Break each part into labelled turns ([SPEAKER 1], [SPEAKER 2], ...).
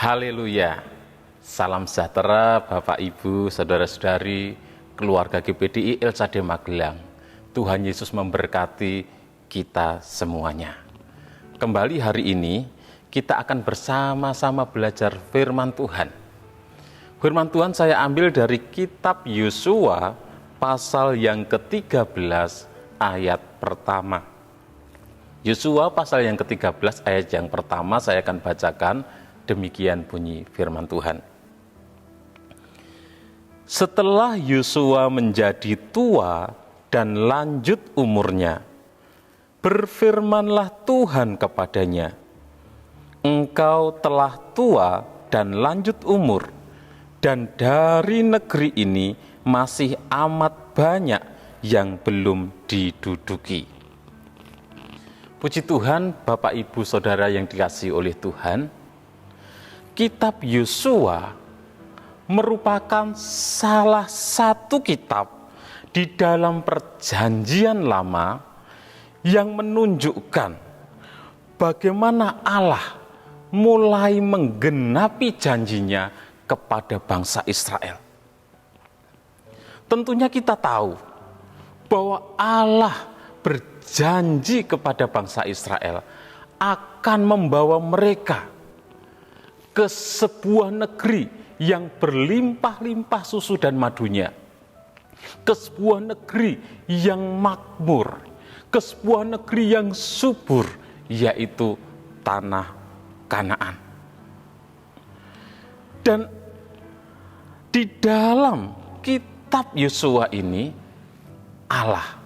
[SPEAKER 1] Haleluya. Salam sejahtera Bapak Ibu, Saudara-saudari, keluarga GPDI Elsade Magelang. Tuhan Yesus memberkati kita semuanya. Kembali hari ini kita akan bersama-sama belajar firman Tuhan. Firman Tuhan saya ambil dari kitab Yosua pasal yang ke-13 ayat pertama. Yosua pasal yang ke-13 ayat yang pertama saya akan bacakan. Demikian bunyi firman Tuhan. Setelah Yosua menjadi tua dan lanjut umurnya, berfirmanlah Tuhan kepadanya, "Engkau telah tua dan lanjut umur, dan dari negeri ini masih amat banyak yang belum diduduki." Puji Tuhan, Bapak Ibu Saudara yang dikasihi oleh Tuhan, kitab Yosua merupakan salah satu kitab di dalam Perjanjian Lama yang menunjukkan bagaimana Allah mulai menggenapi janjinya kepada bangsa Israel. Tentunya kita tahu bahwa Allah berjanji kepada bangsa Israel akan membawa mereka ke sebuah negeri yang berlimpah-limpah susu dan madunya, ke sebuah negeri yang makmur, ke sebuah negeri yang subur, yaitu tanah Kanaan. Dan di dalam kitab Yosua ini, Allah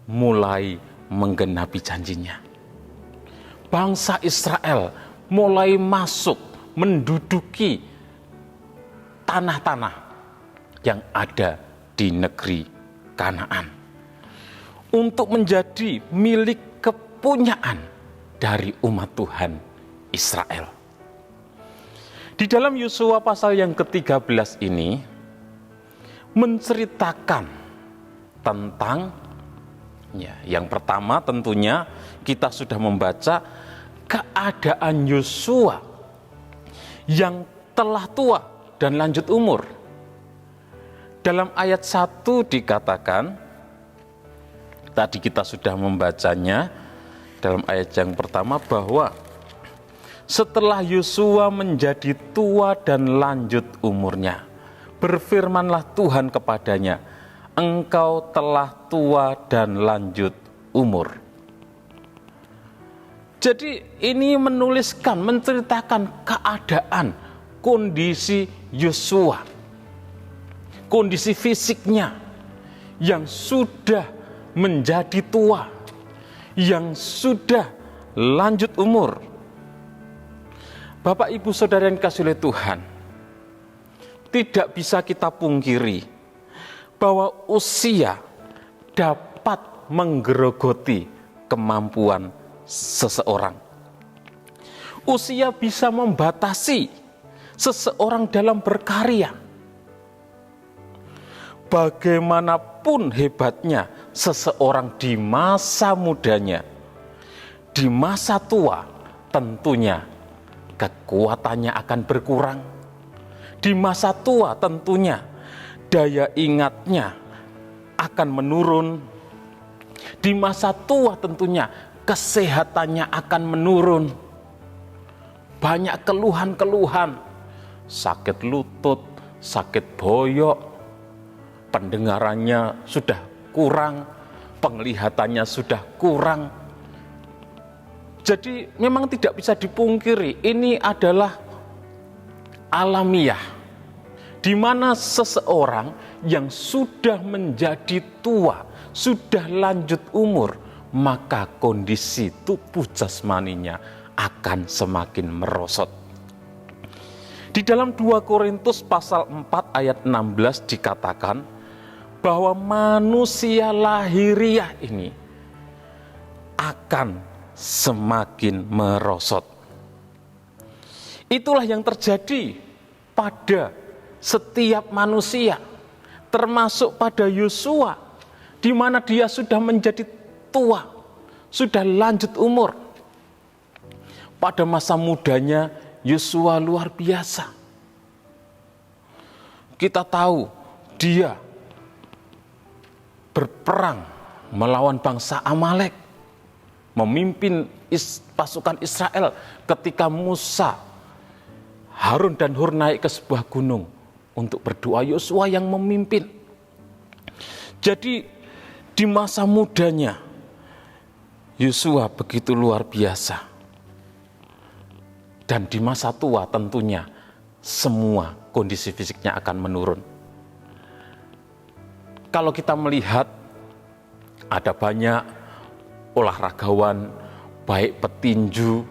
[SPEAKER 1] mulai menggenapi janjinya. Bangsa Israel mulai masuk menduduki tanah-tanah yang ada di negeri Kanaan untuk menjadi milik kepunyaan dari umat Tuhan Israel. Di dalam Yosua pasal yang ke-13 ini menceritakan tentang yang pertama tentunya kita sudah membaca keadaan Yosua yang telah tua dan lanjut umur. Dalam ayat 1 dikatakan, tadi kita sudah membacanya dalam ayat yang pertama, bahwa setelah Yosua menjadi tua dan lanjut umurnya, berfirmanlah Tuhan kepadanya, "Engkau telah tua dan lanjut umur." Jadi ini menceritakan keadaan, kondisi Yosua, kondisi fisiknya yang sudah menjadi tua, yang sudah lanjut umur. Bapak Ibu Saudara yang dikasihi oleh Tuhan, tidak bisa kita pungkiri bahwa usia dapat menggerogoti kemampuan seseorang. Usia bisa membatasi seseorang dalam berkarya. Bagaimanapun hebatnya seseorang di masa mudanya, di masa tua tentunya kekuatannya akan berkurang. Di masa tua tentunya daya ingatnya akan menurun. Di masa tua tentunya kesehatannya akan menurun. Banyak keluhan-keluhan, sakit lutut, sakit boyok, pendengarannya sudah kurang, penglihatannya sudah kurang. Jadi memang tidak bisa dipungkiri, ini adalah alamiah, di mana seseorang yang sudah menjadi tua, sudah lanjut umur, maka kondisi tubuh jasmaninya akan semakin merosot. Di dalam 2 Korintus pasal 4 ayat 16 dikatakan bahwa manusia lahiriah ini akan semakin merosot. Itulah yang terjadi pada setiap manusia, termasuk pada Yosua, di mana dia sudah menjadi tua, sudah lanjut umur. Pada masa mudanya Yosua luar biasa. Kita tahu dia berperang melawan bangsa Amalek, memimpin pasukan Israel ketika Musa, Harun dan Hur naik ke sebuah gunung untuk berdoa. Yosua yang memimpin. Jadi di masa mudanya Yosua begitu luar biasa. Dan di masa tua tentunya semua kondisi fisiknya akan menurun. Kalau kita melihat ada banyak olahragawan, baik petinju,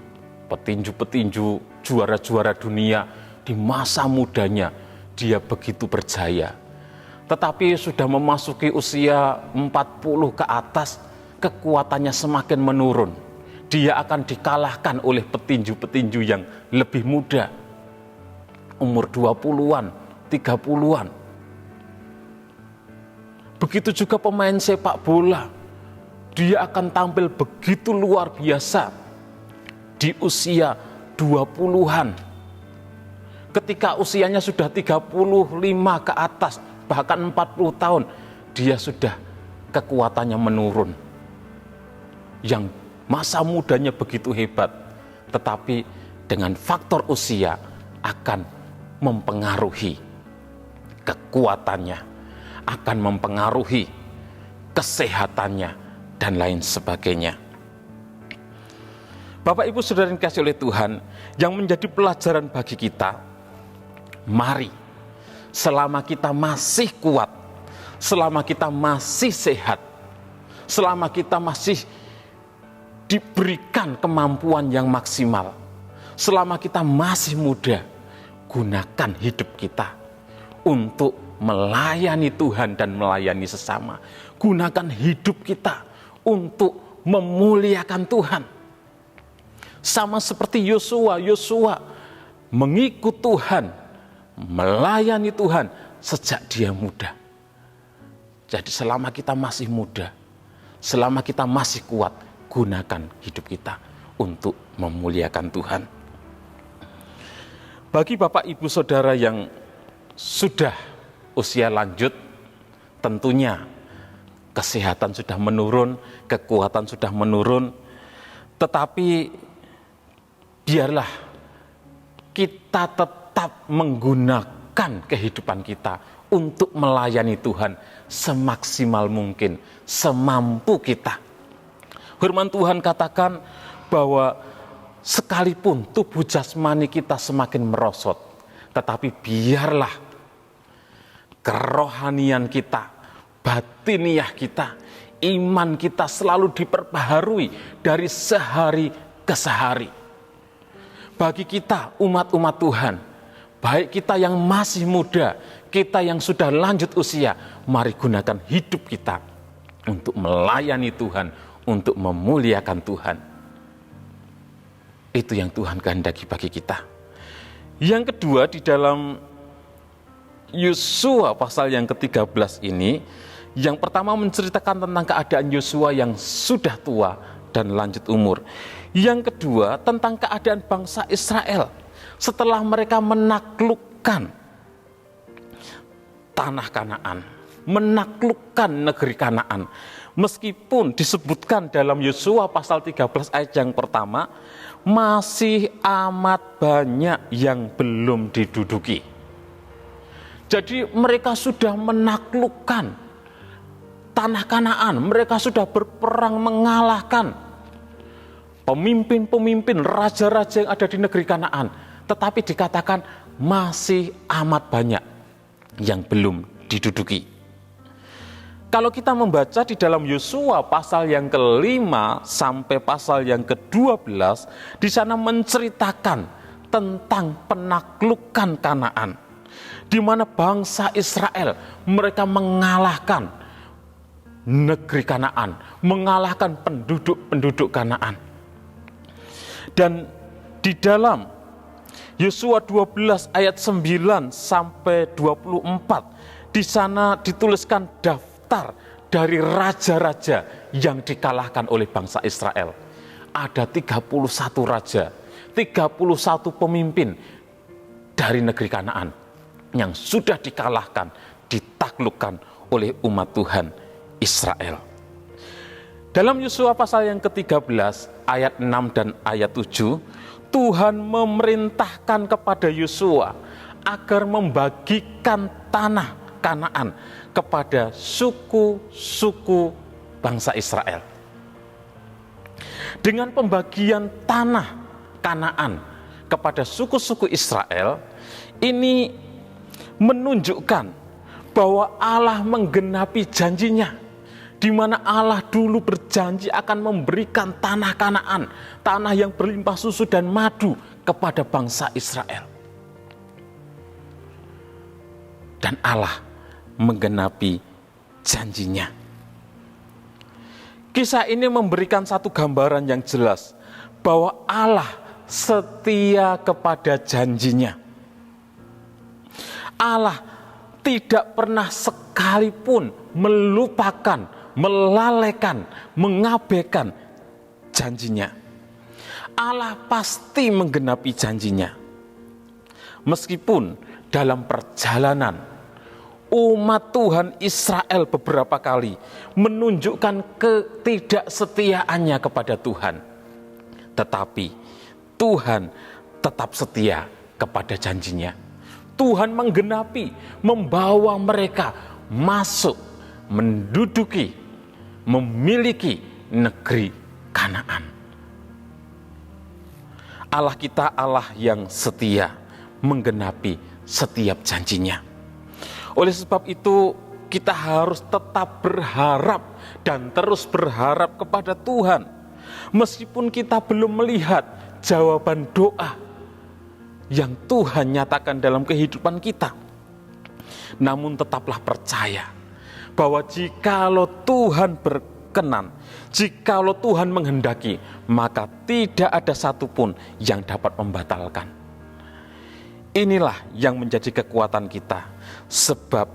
[SPEAKER 1] juara-juara dunia, di masa mudanya dia begitu berjaya. Tetapi sudah memasuki usia 40 ke atas, kekuatannya semakin menurun. Dia akan dikalahkan oleh petinju-petinju yang lebih muda, umur 20-an, 30-an. Begitu juga pemain sepak bola, dia akan tampil begitu luar biasa di usia 20-an. Ketika usianya sudah 35 ke atas, bahkan 40 tahun, dia sudah kekuatannya menurun. Yang masa mudanya begitu hebat, tetapi dengan faktor usia akan mempengaruhi kekuatannya, akan mempengaruhi kesehatannya, dan lain sebagainya. Bapak Ibu Saudara yang dikasihi oleh Tuhan, yang menjadi pelajaran bagi kita, mari selama kita masih kuat, selama kita masih sehat, selama kita masih diberikan kemampuan yang maksimal, selama kita masih muda, gunakan hidup kita untuk melayani Tuhan dan melayani sesama. Gunakan hidup kita untuk memuliakan Tuhan. Sama seperti Yosua mengikut Tuhan, melayani Tuhan sejak dia muda. Jadi selama kita masih muda, selama kita masih kuat, gunakan hidup kita untuk memuliakan Tuhan. Bagi Bapak Ibu Saudara yang sudah usia lanjut, tentunya kesehatan sudah menurun, kekuatan sudah menurun, tetapi biarlah kita tetap menggunakan kehidupan kita untuk melayani Tuhan semaksimal mungkin, semampu kita. Firman Tuhan katakan bahwa sekalipun tubuh jasmani kita semakin merosot, tetapi biarlah kerohanian kita, batiniah kita, iman kita selalu diperbaharui dari sehari ke sehari. Bagi kita umat-umat Tuhan, baik kita yang masih muda, kita yang sudah lanjut usia, mari gunakan hidup kita untuk melayani Tuhan, untuk memuliakan Tuhan. Itu yang Tuhan kehendaki bagi kita. Yang kedua, di dalam Yosua pasal yang ke-13 ini, yang pertama menceritakan tentang keadaan Yosua yang sudah tua dan lanjut umur. Yang kedua, tentang keadaan bangsa Israel setelah mereka menaklukkan tanah Kanaan, menaklukkan negeri Kanaan. Meskipun disebutkan dalam Yosua pasal 13 ayat yang pertama, masih amat banyak yang belum diduduki. Jadi mereka sudah menaklukkan tanah Kanaan, mereka sudah berperang mengalahkan pemimpin-pemimpin, raja-raja yang ada di negeri Kanaan. Tetapi dikatakan masih amat banyak yang belum diduduki. Kalau kita membaca di dalam Yosua pasal yang ke-5 sampai pasal yang ke-12, di sana menceritakan tentang penaklukan Kanaan, di mana bangsa Israel mereka mengalahkan negeri Kanaan, mengalahkan penduduk-penduduk Kanaan. Dan di dalam Yosua 12 ayat 9 sampai 24, di sana dituliskan daftar dari raja-raja yang dikalahkan oleh bangsa Israel. Ada 31 raja, 31 pemimpin dari negeri Kanaan yang sudah dikalahkan, ditaklukkan oleh umat Tuhan Israel. Dalam Yosua pasal yang ke-13 ayat 6 dan ayat 7, Tuhan memerintahkan kepada Yosua agar membagikan tanah Kanaan kepada suku-suku bangsa Israel. Dengan pembagian tanah Kanaan kepada suku-suku Israel, ini menunjukkan bahwa Allah menggenapi janjinya, di mana Allah dulu berjanji akan memberikan tanah Kanaan, tanah yang berlimpah susu dan madu kepada bangsa Israel. Dan Allah menggenapi janjinya. Kisah ini memberikan satu gambaran yang jelas bahwa Allah setia kepada janjinya. Allah tidak pernah sekalipun melupakan, melalaikan, mengabaikan janjinya. Allah pasti menggenapi janjinya. Meskipun dalam perjalanan umat Tuhan Israel beberapa kali menunjukkan ketidaksetiaannya kepada Tuhan, tetapi Tuhan tetap setia kepada janjinya. Tuhan menggenapi, membawa mereka masuk, menduduki, memiliki negeri Kanaan. Allah kita Allah yang setia, menggenapi setiap janjinya. Oleh sebab itu kita harus tetap berharap dan terus berharap kepada Tuhan. Meskipun kita belum melihat jawaban doa yang Tuhan nyatakan dalam kehidupan kita, namun tetaplah percaya bahwa jikalau Tuhan berkenan, jikalau Tuhan menghendaki, maka tidak ada satupun yang dapat membatalkan. Inilah yang menjadi kekuatan kita, sebab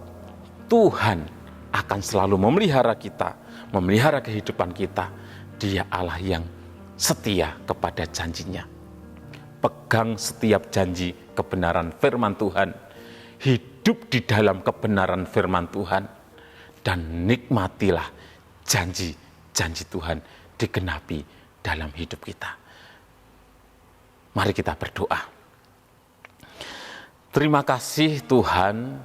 [SPEAKER 1] Tuhan akan selalu memelihara kita, memelihara kehidupan kita. Dia Allah yang setia kepada janjinya. Pegang setiap janji kebenaran firman Tuhan, hidup di dalam kebenaran firman Tuhan, dan nikmatilah janji-janji Tuhan digenapi dalam hidup kita. Mari kita berdoa. Terima kasih Tuhan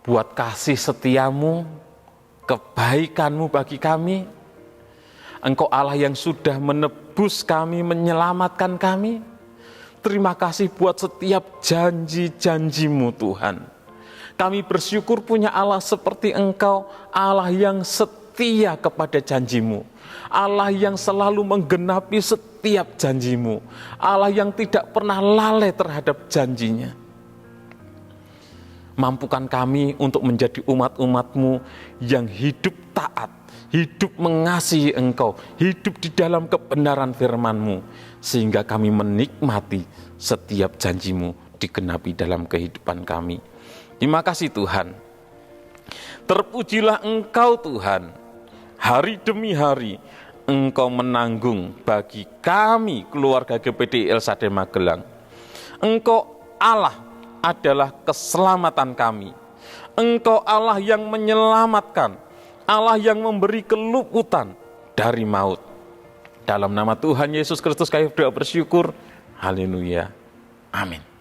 [SPEAKER 1] buat kasih setiamu, kebaikanmu bagi kami. Engkau Allah yang sudah menebus kami, menyelamatkan kami. Terima kasih buat setiap janji-janjimu Tuhan. Kami bersyukur punya Allah seperti Engkau, Allah yang setia kepada janjimu. Allah yang selalu menggenapi setiap janjimu. Allah yang tidak pernah lalai terhadap janjinya. Mampukan kami untuk menjadi umat-umat-Mu yang hidup taat, hidup mengasihi Engkau, hidup di dalam kebenaran firman-Mu, sehingga kami menikmati setiap janji-Mu digenapi dalam kehidupan kami. Terima kasih Tuhan. Terpujilah Engkau Tuhan, hari demi hari Engkau menanggung bagi kami keluarga GPDI El Shaddai Magelang. Engkau Allah adalah keselamatan kami. Engkau Allah yang menyelamatkan, Allah yang memberi keluputan dari maut. Dalam nama Tuhan Yesus Kristus kami berdoa bersyukur. Haleluya. Amin.